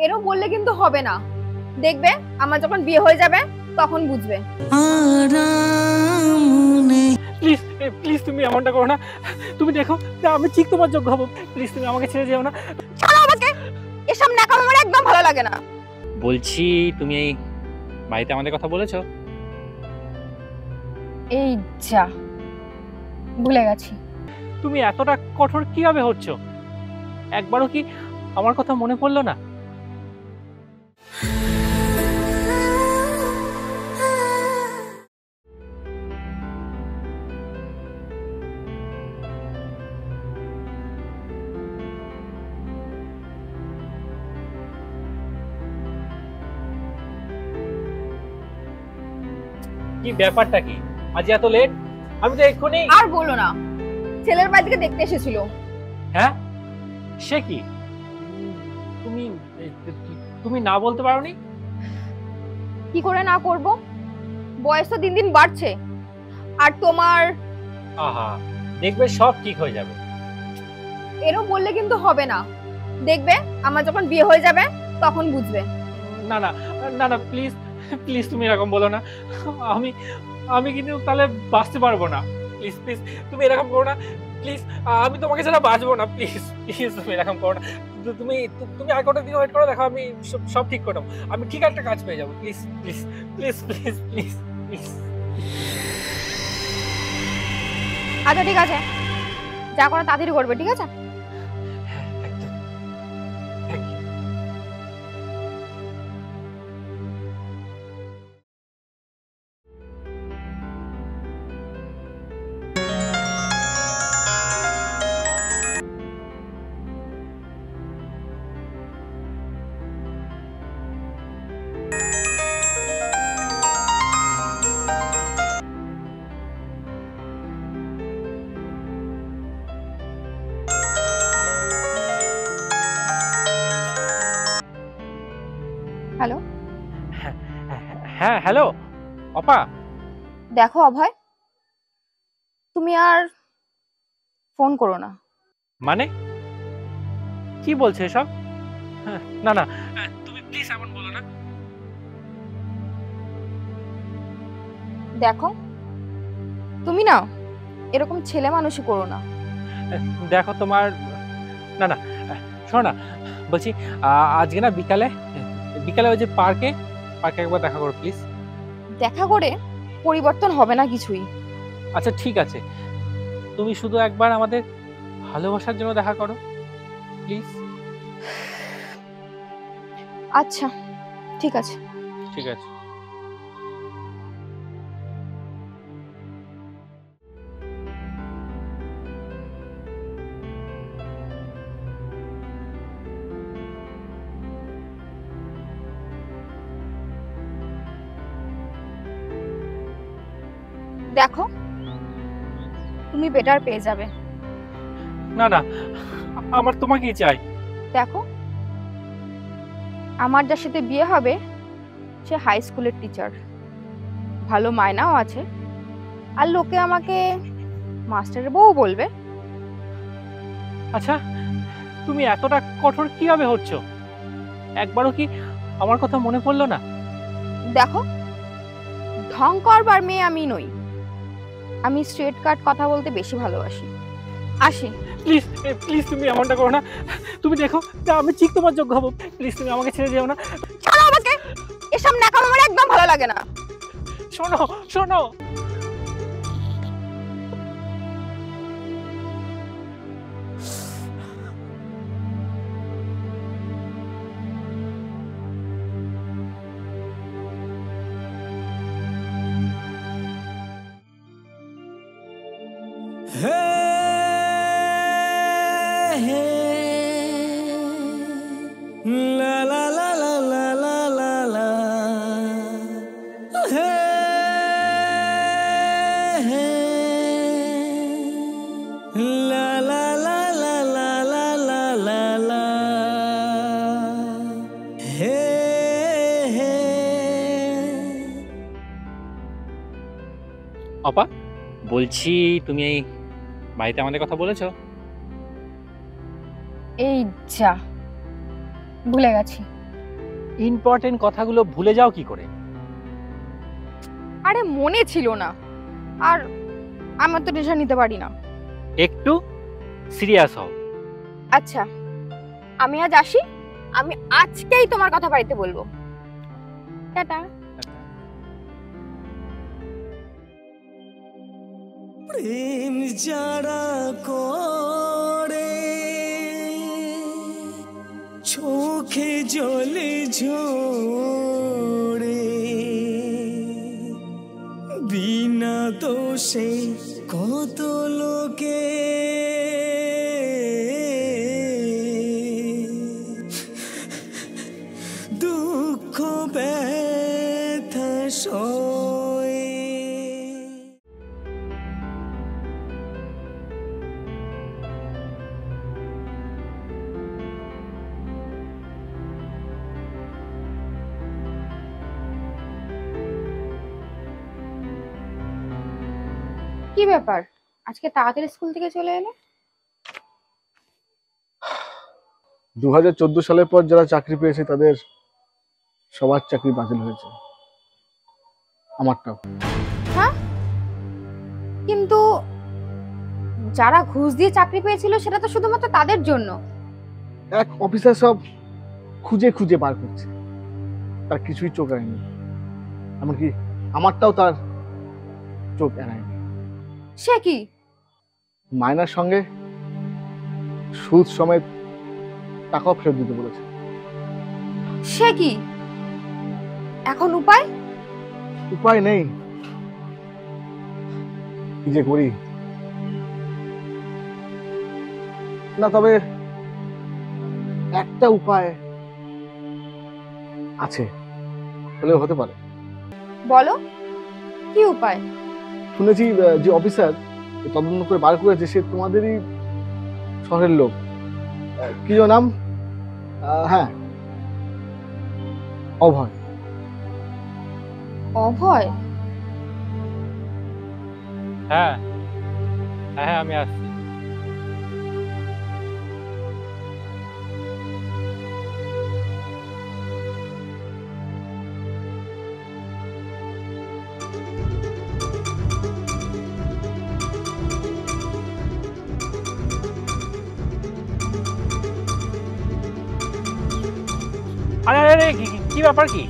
এরকম বললে কিন্তু হবে না। দেখবে আমার যখন বিয়ে হয়ে যাবে তখন বুঝবে। প্লিজ প্লিজ তুমি এমনটা করো না। তুমি দেখো আমি ঠিক তোমার যোগ্য হবো। প্লিজ তুমি আমাকে ছেড়ে যেও না। ছাড়ো আমাকে, এসব ন্যাকামো আমার একদম ভালো লাগে না। বলছি তুমি এই বাড়িতে আমাদের কথা বলেছো? এই যা, ভুলে গেছি। তুমি এতটা কঠোর কিভাবে হচ্ছ? একবারও কি আমার কথা মনে পড়লো না? কি ব্যাপারটা কি? আজ এত লেট? আমি তো এক্ষুনি। আর বলো না, ছেলের বাড়ি থেকে দেখতে এসেছিল। হ্যাঁ, সে কি? তুমি তুমি না বলতে পারোনি? কি করে না করব, বয়স তো দিন দিন বাড়ছে। আর তোমার আহা, দেখবে সব ঠিক হয়ে যাবে। এরকম বললে কিন্তু হবে না। দেখবে আমার যখন বিয়ে হয়ে যাবে তখন বুঝবে। না না না না, প্লিজ প্লিজ তুমি এরকম বলো না। আমি আমি কিন্তু তাহলে বাঁচতে পারবো না। প্লিজ প্লিজ তুমি এরকম করো না। প্লিজ আমি তোমাকে ছাড়া বাঁচবো না। প্লিজ প্লিজ তুমি এরকম করো না। তুমি তুমি আর কটা দিন ওয়েট করো, দেখো আমি সব ঠিক করে দেবো। আমি ঠিক একটা কাজ পেয়ে যাবো। Please please please please please please. আচ্ছা ঠিক আছে, যা করে তাড়াতাড়ি করবে, ঠিক আছে? একদম। Thank you. হ্যালো, হ্যাঁ হ্যালো অপা। দেখো অভয়, তুমি আর ফোন করো না। মানে কি বলছে এসব? না না, তুমি প্লিজ এমন বলো না। দেখো, তুমি না এরকম ছেলে মানুষই করো না। দেখো তোমার, না না শোনো না, বলছি আজকে না বিকালে বিকালে ওই যে পার্কে পার্কে একবার দেখা করো প্লিজ। দেখা করে পরিবর্তন হবে না কিছুই। আচ্ছা ঠিক আছে, তুমি শুধু একবার আমাদের ভালোবাসার জন্য দেখা করো প্লিজ। আচ্ছা ঠিক আছে। ঠিক আছে। দেখো, তুমি বেটার পেয়ে যাবে। না না, আমার তোমাকেই চাই। দেখো, আমার যার সাথে বিয়ে হবে সে হাই স্কুলের টিচার, ভালো মায়নাও আছে, আর লোকে আমাকে মাস্টারের বউ বলবে। আচ্ছা, তুমি এতটা কঠোর কিভাবে হচ্ছ? একবারও কি আমার কথা মনে পড়লো না? দেখো, ঢং করবার মেয়ে আমি নই, আমি স্ট্রেট কাট কথা বলতে বেশি ভালোবাসি। আসি। প্লিজ প্লিজ তুমি এমনটা করো না। তুমি দেখো আমি ঠিক তোমার যোগ্য হবো। প্লিজ তুমি আমাকে ছেড়ে যেও না। ছাড়ো আমাকে, এসব ন্যাকামো আমার একদম ভালো লাগে না। শোনো শোনো, অপা বলছি তুমি এই বাড়িতে আমাদের কথা বলেছো? এই যা, ভুলে গেছি। ইম্পর্টেন্ট কথাগুলো ভুলে যাও কি করে? আরে মনে ছিল না, আর আমার তো টেনশন নিতে পারি না। একটু সিরিয়াস হও। আচ্ছা, আমি আজ আসি, আমি আজকেই তোমার কথা বাড়িতে বলবো। টাটা। প্রেম যারা করে চোখে জলে ঝরে, বিনা দোষে কত লোকে দুঃখ ব্যথা সয়ে। কি ব্যাপার, আজকে তাড়াতাড়ি স্কুল থেকে চলে এলে? 2014 সালের পর যারা চাকরি পেয়েছে তাদের সবার চাকরি বাতিল হয়েছে, আমারটাও। হ্যাঁ, কিন্তু যারা ঘুষ দিয়ে চাকরি পেয়েছিল সেটা তো শুধুমাত্র তাদের জন্য। এক অফিসার সব খুঁজে খুঁজে বার করছে, তার কিছুই চোখ এড়ায়নি, এমনকি আমারটাও তার চোখ এড়ায়নি। সে কি? মাইনার সঙ্গে সুদ সমেত টাকাও ফেরত দিতে বলেছে। সে কি? এখন উপায়? উপায় নেই, কি যে করি না। তবে একটা উপায় আছে, হলেও হতে পারে। বলো, কি উপায়? শুনেছি যে অফিসার তদন্ত করে বার করেছে সে তোমাদেরই শহরের লোক। কি যেন নাম? হ্যাঁ, অভয়। অভয়? হ্যাঁ হ্যাঁ, আমি আসছি। আরে আরে আরে, কি ব্যাপার? কি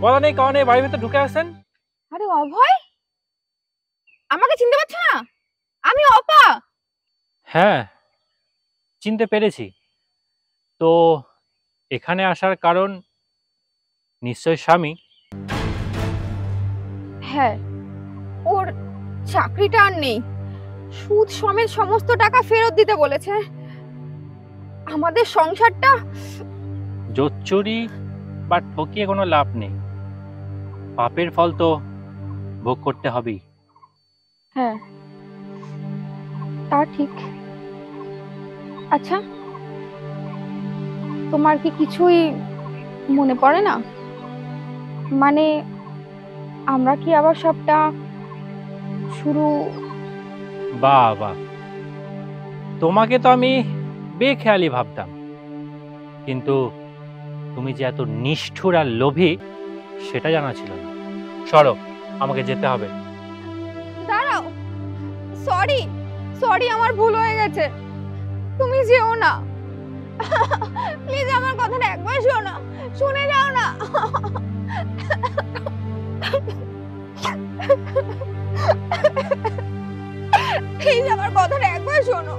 বলা নেই কারণে বাড়ির ভিতরে ঢুকে আসেন? আরে অভয়, আমাকে চিনতে পারছো না? আমি অপা। হ্যাঁ, চিনতে পেরেছি। তো এখানে আসার কারণ নিশ্চয় স্বামী। হ্যাঁ, ওর চাকরিটা আর নেই, সুদ সমেত সমস্ত টাকা ফেরত দিতে বলেছে। আমাদের সংসারটা জোচ্চুরি বা ঠকিয়ে কোনো লাভ নেই, পাপের ফল তো ভোগ করতে হবেই। হ্যাঁ, তা ঠিক। আচ্ছা, তোমার কি কিছুই মনে পড়ে না? মানে আমরা কি আবার সবটা শুরু? বাবা, তোমাকে তো আমি বেখেয়ালি ভাবতাম, কিন্তু তুমি যে এত নিষ্ঠুর আর লোভী সেটা জানা ছিল না। সরো, আমাকে যেতে হবে। দাঁড়াও, সরি সরি, আমার ভুল হয়ে গেছে, তুমি যেও না। প্লিজ আমার কথাটা একবার শোনো, শুনে যাও না। প্লিজ আমার কথাটা একবার শোনো।